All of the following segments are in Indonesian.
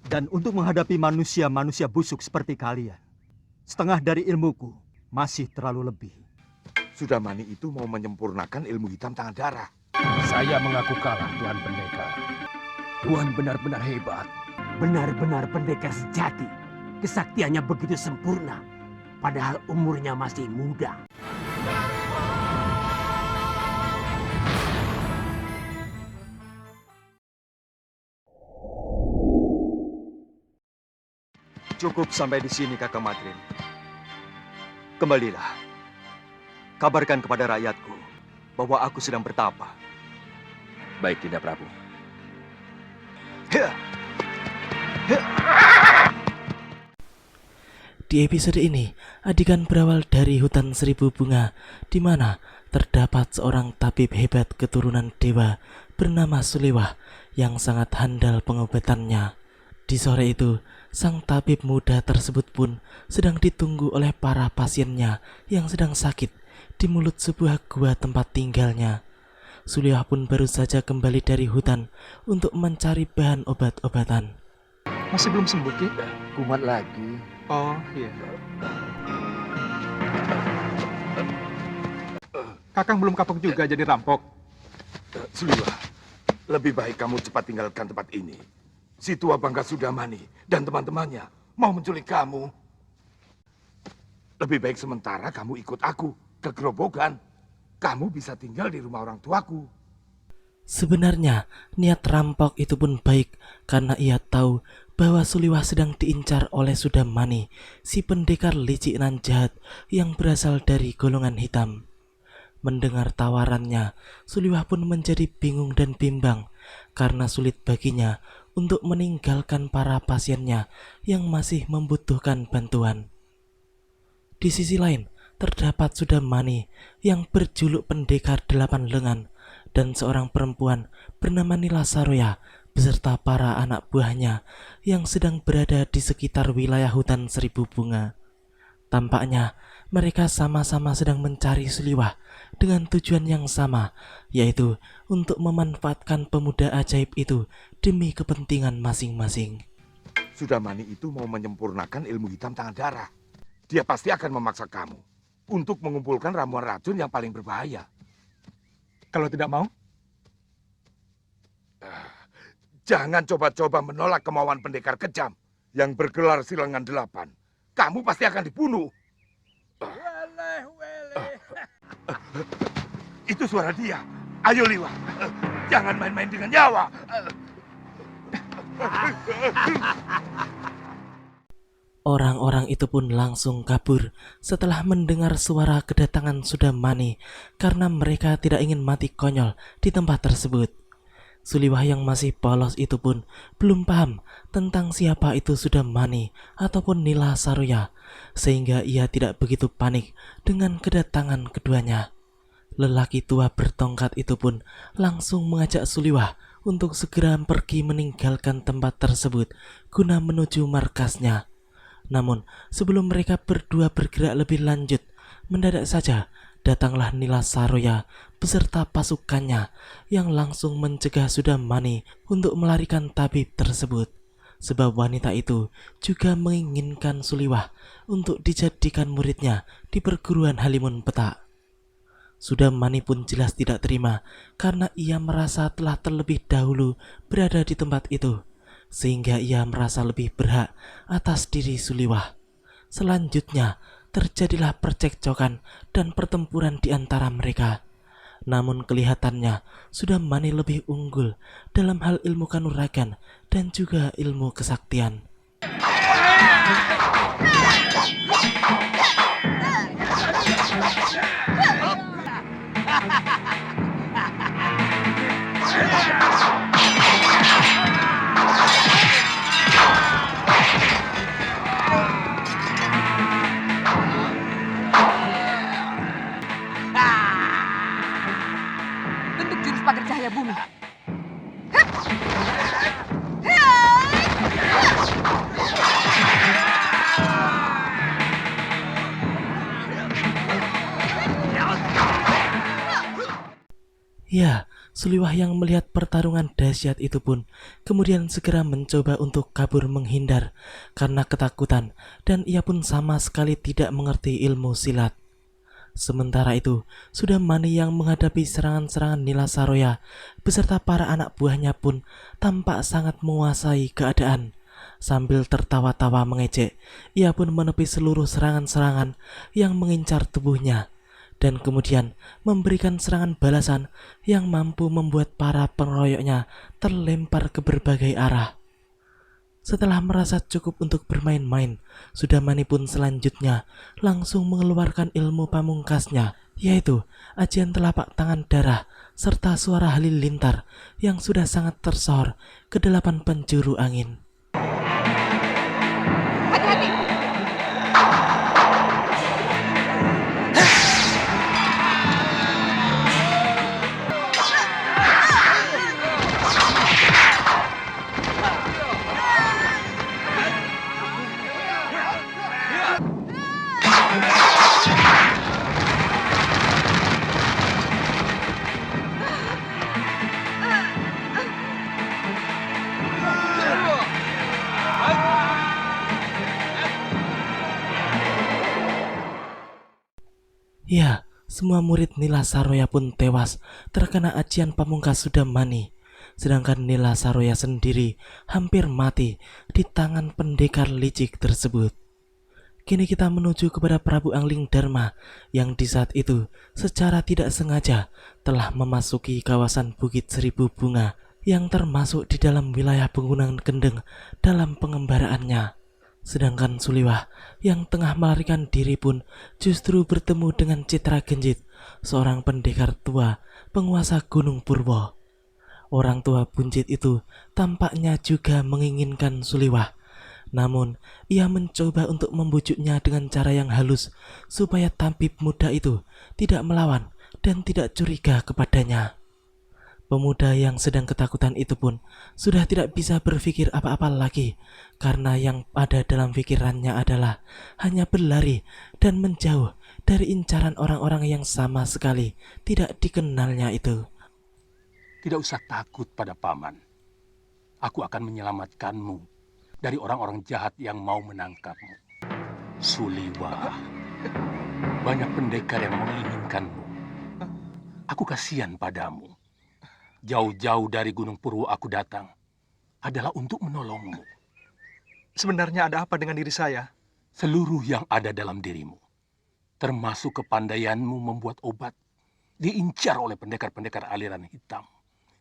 Dan untuk menghadapi manusia-manusia busuk seperti kalian, setengah dari ilmuku masih terlalu lebih. Sudamani itu mau menyempurnakan ilmu hitam tangan darah. Saya mengaku kalah, Tuan Pendekar. Tuan benar-benar hebat. Benar-benar pendekar sejati. Kesaktiannya begitu sempurna, padahal umurnya masih muda. Cukup sampai di sini, Kakak Madrin. Kembalilah. Kabarkan kepada rakyatku bahwa aku sedang bertapa. Baik, Dinda Prabu. Di episode ini, adegan berawal dari hutan seribu bunga, di mana terdapat seorang tabib hebat keturunan dewa bernama Sulewah yang sangat handal pengobatannya. Di sore itu, sang tabib muda tersebut pun sedang ditunggu oleh para pasiennya yang sedang sakit di mulut sebuah gua tempat tinggalnya. Sulewah pun baru saja kembali dari hutan untuk mencari bahan obat-obatan. Masih belum sembuh, Ki? Kumat lagi. Oh, iya. Kakang belum kapok juga jadi rampok. Suliwa, lebih baik kamu cepat tinggalkan tempat ini. Si tua bangga Sudamani dan teman-temannya mau menculik kamu. Lebih baik sementara kamu ikut aku ke gerobogan. Kamu bisa tinggal di rumah orang tuaku. Sebenarnya, niat rampok itu pun baik karena ia tahu bahwa Suliwah sedang diincar oleh Sudamani, si pendekar licik nan jahat yang berasal dari golongan hitam. Mendengar tawarannya, Suliwah pun menjadi bingung dan bimbang karena sulit baginya untuk meninggalkan para pasiennya yang masih membutuhkan bantuan. Di sisi lain, terdapat Sudamani yang berjuluk pendekar 8 lengan dan seorang perempuan bernama Nila Saroya beserta para anak buahnya yang sedang berada di sekitar wilayah hutan seribu bunga. Tampaknya mereka sama-sama sedang mencari Suliwah dengan tujuan yang sama, yaitu untuk memanfaatkan pemuda ajaib itu demi kepentingan masing-masing. Sudamani itu mau menyempurnakan ilmu hitam tangan darah. Dia pasti akan memaksa kamu untuk mengumpulkan ramuan racun yang paling berbahaya. Kalau tidak mau, Jangan coba-coba menolak kemauan pendekar kejam yang bergelar Silangan 8. Kamu pasti akan dibunuh. Itu suara dia. Ayo Liwa, jangan main-main dengan nyawa. Orang-orang itu pun langsung kabur setelah mendengar suara kedatangan Sudamani karena mereka tidak ingin mati konyol di tempat tersebut. Suliwah yang masih polos itu pun belum paham tentang siapa itu Sudamani ataupun Nila Saroya, sehingga ia tidak begitu panik dengan kedatangan keduanya. Lelaki tua bertongkat itu pun langsung mengajak Suliwah untuk segera pergi meninggalkan tempat tersebut guna menuju markasnya. Namun sebelum mereka berdua bergerak lebih lanjut, mendadak saja datanglah Nila Saroya beserta pasukannya yang langsung mencegah Sudamani untuk melarikan tabib tersebut. Sebab wanita itu juga menginginkan Suliwah untuk dijadikan muridnya di perguruan Halimun Petak. Sudamani pun jelas tidak terima karena ia merasa telah terlebih dahulu berada di tempat itu, sehingga ia merasa lebih berhak atas diri Suliwah. Selanjutnya terjadilah percekcokan dan pertempuran di antara mereka. Namun kelihatannya Sudamani lebih unggul dalam hal ilmu kanuragan dan juga ilmu kesaktian. Bentuk jurus pagar cahaya bumi. Ya, Suliwah yang melihat pertarungan dahsyat itu pun kemudian segera mencoba untuk kabur menghindar karena ketakutan, dan ia pun sama sekali tidak mengerti ilmu silat. Sementara itu, Sudamani yang menghadapi serangan-serangan Nila Saroya beserta para anak buahnya pun tampak sangat menguasai keadaan. Sambil tertawa-tawa mengejek, ia pun menepi seluruh serangan-serangan yang mengincar tubuhnya, dan kemudian memberikan serangan balasan yang mampu membuat para pengeroyoknya terlempar ke berbagai arah. Setelah merasa cukup untuk bermain-main, Sudamani pun selanjutnya langsung mengeluarkan ilmu pamungkasnya, yaitu ajian telapak tangan darah serta suara halilintar yang sudah sangat tersohor ke 8 penjuru angin. Ya, semua murid Nila Saroya pun tewas terkena ajian pamungkas Sudamani, sedangkan Nila Saroya sendiri hampir mati di tangan pendekar licik tersebut. Kini kita menuju kepada Prabu Angling Dharma yang di saat itu secara tidak sengaja telah memasuki kawasan Bukit Seribu Bunga yang termasuk di dalam wilayah Pegunungan Kendeng dalam pengembaraannya. Sedangkan Suliwah yang tengah melarikan diri pun justru bertemu dengan Citra Genjit, seorang pendekar tua penguasa Gunung Purwo. Orang tua buncit itu tampaknya juga menginginkan Suliwah, namun ia mencoba untuk membujuknya dengan cara yang halus supaya tabib muda itu tidak melawan dan tidak curiga kepadanya. Pemuda yang sedang ketakutan itu pun sudah tidak bisa berpikir apa-apa lagi, karena yang ada dalam pikirannya adalah hanya berlari dan menjauh dari incaran orang-orang yang sama sekali tidak dikenalnya itu. Tidak usah takut pada paman. Aku akan menyelamatkanmu dari orang-orang jahat yang mau menangkapmu. Suliwah, banyak pendekar yang menginginkanmu. Aku kasihan padamu. Jauh-jauh dari Gunung Purwo aku datang adalah untuk menolongmu. Sebenarnya ada apa dengan diri saya? Seluruh yang ada dalam dirimu, termasuk kepandaianmu membuat obat, diincar oleh pendekar-pendekar aliran hitam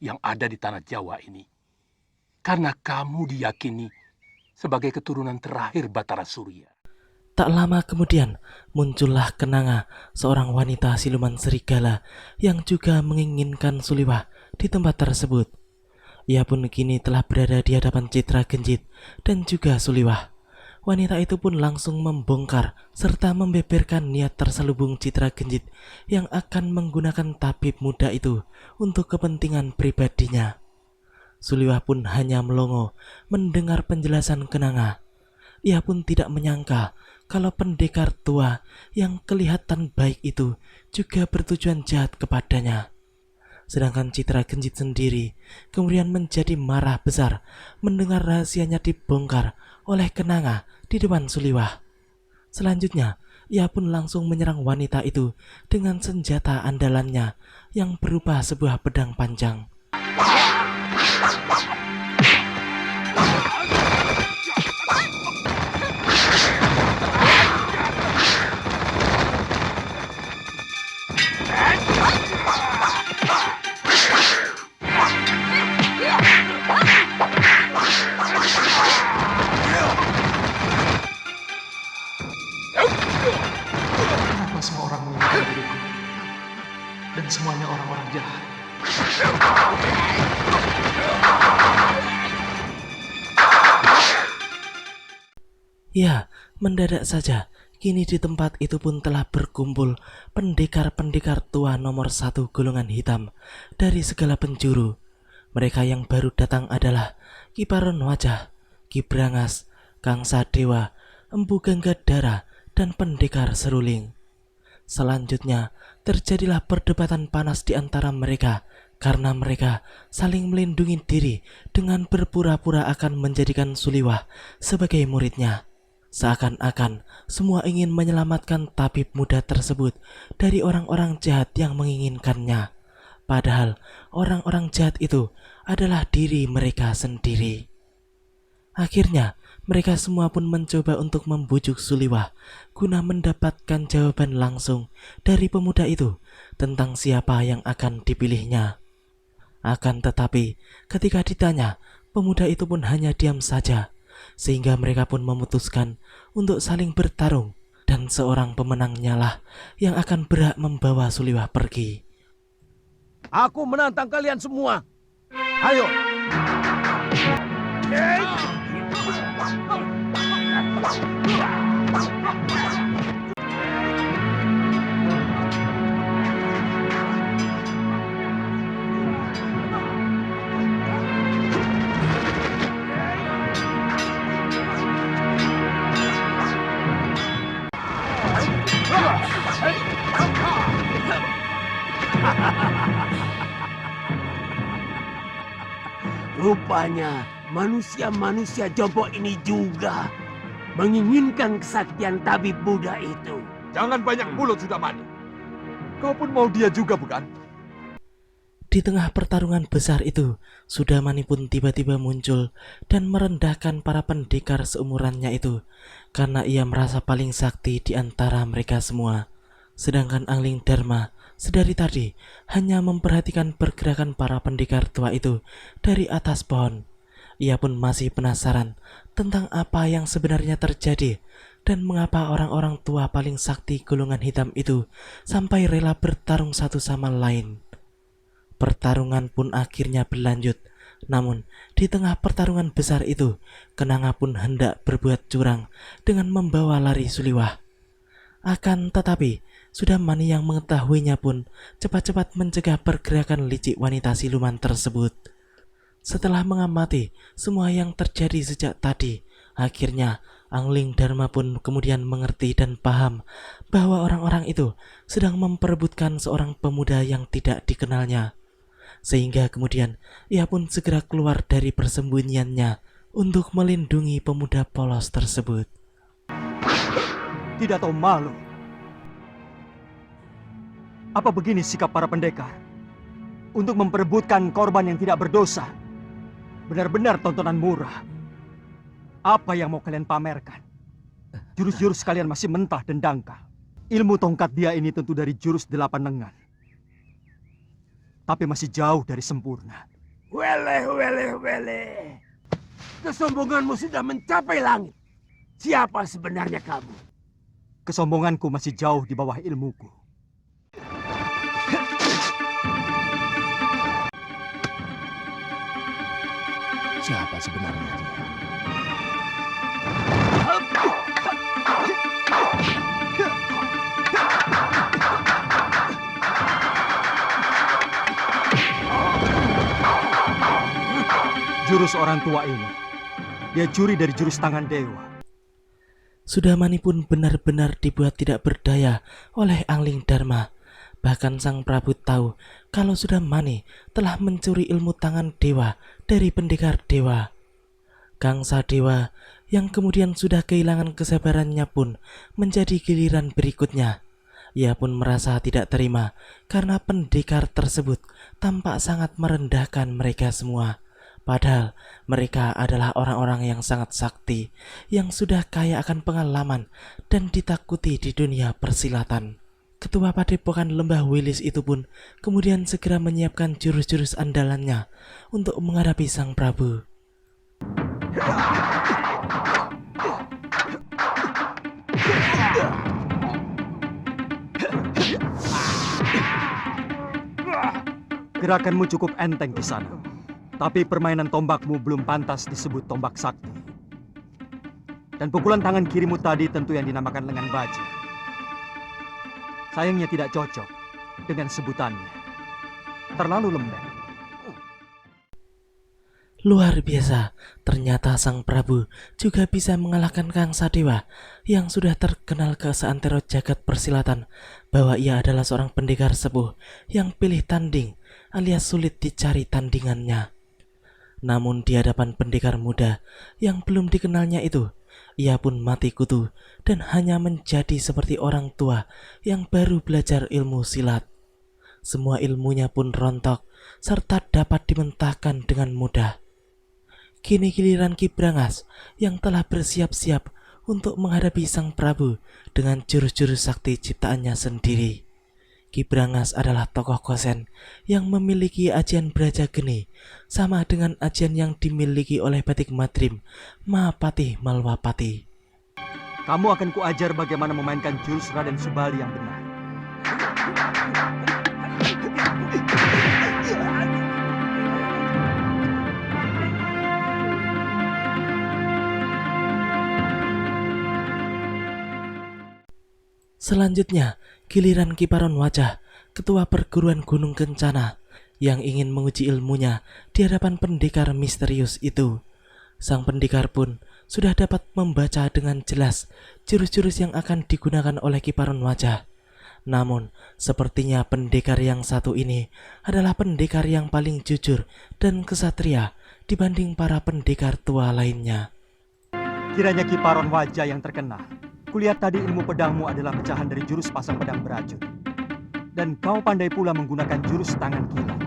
yang ada di tanah Jawa ini. Karena kamu diyakini sebagai keturunan terakhir Batara Surya. Tak lama kemudian muncullah Kenanga, seorang wanita siluman serigala yang juga menginginkan Suliwah di tempat tersebut. Ia pun kini telah berada di hadapan Citra Genjit dan juga Suliwah. Wanita itu pun langsung membongkar serta membeberkan niat terselubung Citra Genjit yang akan menggunakan tabib muda itu untuk kepentingan pribadinya. Suliwah pun hanya melongo mendengar penjelasan Kenanga. Ia pun tidak menyangka kalau pendekar tua yang kelihatan baik itu juga bertujuan jahat kepadanya. Sedangkan Citra Genjit sendiri kemudian menjadi marah besar mendengar rahasianya dibongkar oleh Kenanga di depan Suliwah. Selanjutnya, ia pun langsung menyerang wanita itu dengan senjata andalannya yang berupa sebuah pedang panjang. Kenapa semua orang menginginkan diriku? Dan semuanya orang-orang jahat. Ya, mendadak saja kini di tempat itu pun telah berkumpul pendekar-pendekar tua nomor 1 golongan hitam dari segala penjuru. Mereka yang baru datang adalah Ki Paron Wajah, Ki Brangas, Kang Sadewa, Empu Ganggadara, dan pendekar seruling. Selanjutnya terjadilah perdebatan panas di antara mereka karena mereka saling melindungi diri dengan berpura-pura akan menjadikan Suliwah sebagai muridnya. Seakan-akan semua ingin menyelamatkan tabib muda tersebut dari orang-orang jahat yang menginginkannya. Padahal orang-orang jahat itu adalah diri mereka sendiri. Akhirnya mereka semua pun mencoba untuk membujuk Suliwah guna mendapatkan jawaban langsung dari pemuda itu tentang siapa yang akan dipilihnya. Akan tetapi ketika ditanya, pemuda itu pun hanya diam saja, sehingga mereka pun memutuskan untuk saling bertarung, dan seorang pemenangnya lah yang akan berhak membawa Suliwah pergi. Aku menantang kalian semua. Ayo. Rupanya manusia-manusia jompo ini juga menginginkan kesaktian tabib Buddha itu. Jangan banyak mulut, Sudamani. Kau pun mau dia juga, bukan? Di tengah pertarungan besar itu, Sudamani pun tiba-tiba muncul dan merendahkan para pendekar seumurannya itu karena ia merasa paling sakti di antara mereka semua. Sedangkan Angling Dharma sedari tadi hanya memperhatikan pergerakan para pendekar tua itu dari atas pohon. Ia pun masih penasaran tentang apa yang sebenarnya terjadi dan mengapa orang-orang tua paling sakti golongan hitam itu sampai rela bertarung satu sama lain. Pertarungan pun akhirnya berlanjut. Namun di tengah pertarungan besar itu, Kenanga pun hendak berbuat curang dengan membawa lari Suliwah. Akan tetapi Sudamani yang mengetahuinya pun cepat-cepat mencegah pergerakan licik wanita siluman tersebut. Setelah mengamati semua yang terjadi sejak tadi, akhirnya Angling Dharma pun kemudian mengerti dan paham bahwa orang-orang itu sedang memperebutkan seorang pemuda yang tidak dikenalnya. Sehingga kemudian ia pun segera keluar dari persembunyiannya untuk melindungi pemuda polos tersebut. Tidak tahu malu. Apa begini sikap para pendekar? Untuk memperebutkan korban yang tidak berdosa. Benar-benar tontonan murah. Apa yang mau kalian pamerkan? Jurus-jurus kalian masih mentah dan dangkal. Ilmu tongkat dia ini tentu dari jurus 8 lengan. Tapi masih jauh dari sempurna. Wele. Kesombonganmu sudah mencapai langit. Siapa sebenarnya kamu? Kesombonganku masih jauh di bawah ilmuku. Siapa sebenarnya dia? Jurus orang tua ini, dia curi dari jurus tangan dewa. Sudamani pun benar-benar dibuat tidak berdaya oleh Angling Dharma. Bahkan Sang Prabu tahu kalau Sudamani telah mencuri ilmu tangan dewa dari pendekar dewa. Gangsa dewa yang kemudian sudah kehilangan kesabarannya pun menjadi giliran berikutnya. Ia pun merasa tidak terima karena pendekar tersebut tampak sangat merendahkan mereka semua. Padahal mereka adalah orang-orang yang sangat sakti, yang sudah kaya akan pengalaman dan ditakuti di dunia persilatan. Ketua Padepokan Lembah Wilis itu pun kemudian segera menyiapkan jurus-jurus andalannya untuk menghadapi Sang Prabu. Gerakanmu cukup enteng di sana. Tapi permainan tombakmu belum pantas disebut tombak sakti. Dan pukulan tangan kirimu tadi tentu yang dinamakan lengan baja. Sayangnya tidak cocok dengan sebutannya. Terlalu lembek. Luar biasa, ternyata Sang Prabu juga bisa mengalahkan Gangsa Dewa yang sudah terkenal ke seantero jagat persilatan bahwa ia adalah seorang pendekar sepuh yang pilih tanding. alias sulit dicari tandingannya. Namun di hadapan pendekar muda yang belum dikenalnya itu, ia pun mati kutu dan hanya menjadi seperti orang tua yang baru belajar ilmu silat. Semua ilmunya pun rontok serta dapat dimentahkan dengan mudah. Kini giliran Ki Brangas yang telah bersiap-siap untuk menghadapi Sang Prabu dengan jurus-jurus sakti ciptaannya sendiri. Ki Brangas adalah tokoh Kosen yang memiliki ajian Braja Geni sama dengan ajian yang dimiliki oleh Batik Madrim, Mahapati Malwapati. Kamu akan kuajar bagaimana memainkan jurus Raden Subali yang benar. Selanjutnya, giliran Ki Paron Wajah, ketua perguruan Gunung Kencana, yang ingin menguji ilmunya di hadapan pendekar misterius itu. Sang pendekar pun sudah dapat membaca dengan jelas jurus-jurus yang akan digunakan oleh Ki Paron Wajah. Namun, sepertinya pendekar yang satu ini adalah pendekar yang paling jujur dan kesatria dibanding para pendekar tua lainnya. Kiranya Ki Paron Wajah yang terkenal. Kulihat tadi ilmu pedangmu adalah pecahan dari jurus pasang pedang beracun. Dan kau pandai pula menggunakan jurus tangan kilat.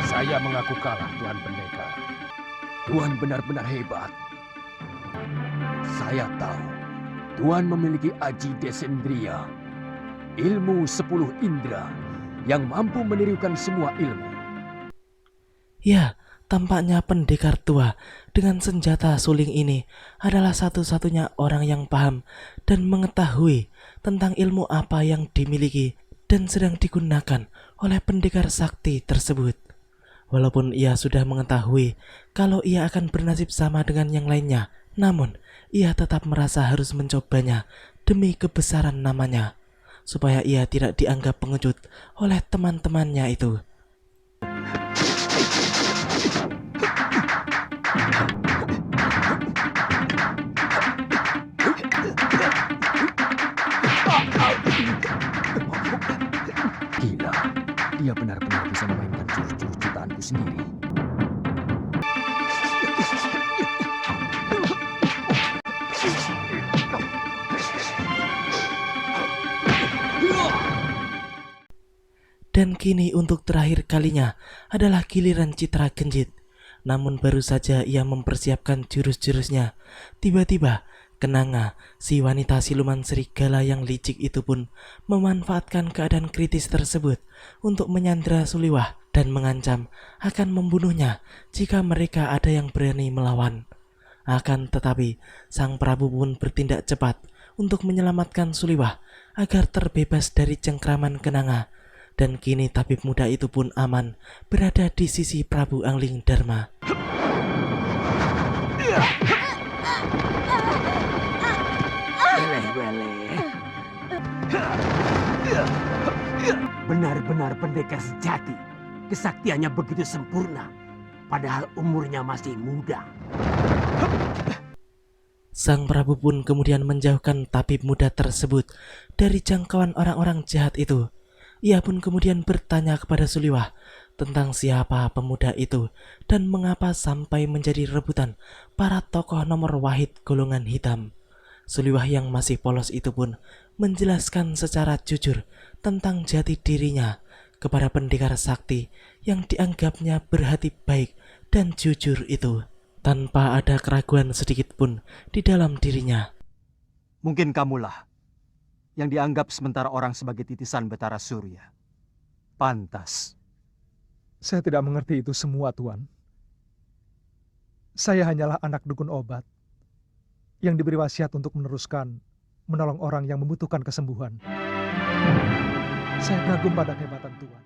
Saya mengaku kalah, Tuan Pendekar. Tuan benar-benar hebat. Saya tahu Tuan memiliki aji desendria, ilmu 10 indera yang mampu menirukan semua ilmu. Ya, tampaknya pendekar tua dengan senjata suling ini adalah satu-satunya orang yang paham dan mengetahui tentang ilmu apa yang dimiliki dan sedang digunakan oleh pendekar sakti tersebut. Walaupun ia sudah mengetahui kalau ia akan bernasib sama dengan yang lainnya, namun ia tetap merasa harus mencobanya demi kebesaran namanya, supaya ia tidak dianggap pengecut oleh teman-temannya itu. Gila, dia benar-benar bisa memainkan jurus-jurus ciptaanku sendiri. Dan kini untuk terakhir kalinya adalah giliran Citra Genjit. Namun baru saja ia mempersiapkan jurus-jurusnya, tiba-tiba Kenanga, si wanita siluman serigala yang licik itu pun memanfaatkan keadaan kritis tersebut untuk menyandra Suliwah dan mengancam akan membunuhnya jika mereka ada yang berani melawan. Akan tetapi, Sang Prabu pun bertindak cepat untuk menyelamatkan Suliwah agar terbebas dari cengkraman Kenanga. Dan kini tabib muda itu pun aman berada di sisi Prabu Angling Dharma. Benar-benar pendekar sejati. Kesaktiannya begitu sempurna, padahal umurnya masih muda. Sang Prabu pun kemudian menjauhkan tabib muda tersebut dari jangkauan orang-orang jahat itu. Ia pun kemudian bertanya kepada Suliwah tentang siapa pemuda itu dan mengapa sampai menjadi rebutan para tokoh nomor wahid golongan hitam. Suliwah yang masih polos itu pun menjelaskan secara jujur tentang jati dirinya kepada pendekar sakti yang dianggapnya berhati baik dan jujur itu, tanpa ada keraguan sedikit pun di dalam dirinya. Mungkin kamulah yang dianggap sementara orang sebagai titisan Betara Surya. Pantas. Saya tidak mengerti itu semua, Tuan. Saya hanyalah anak dukun obat yang diberi wasiat untuk menolong orang yang membutuhkan kesembuhan. Saya kagum pada kehebatan Tuan.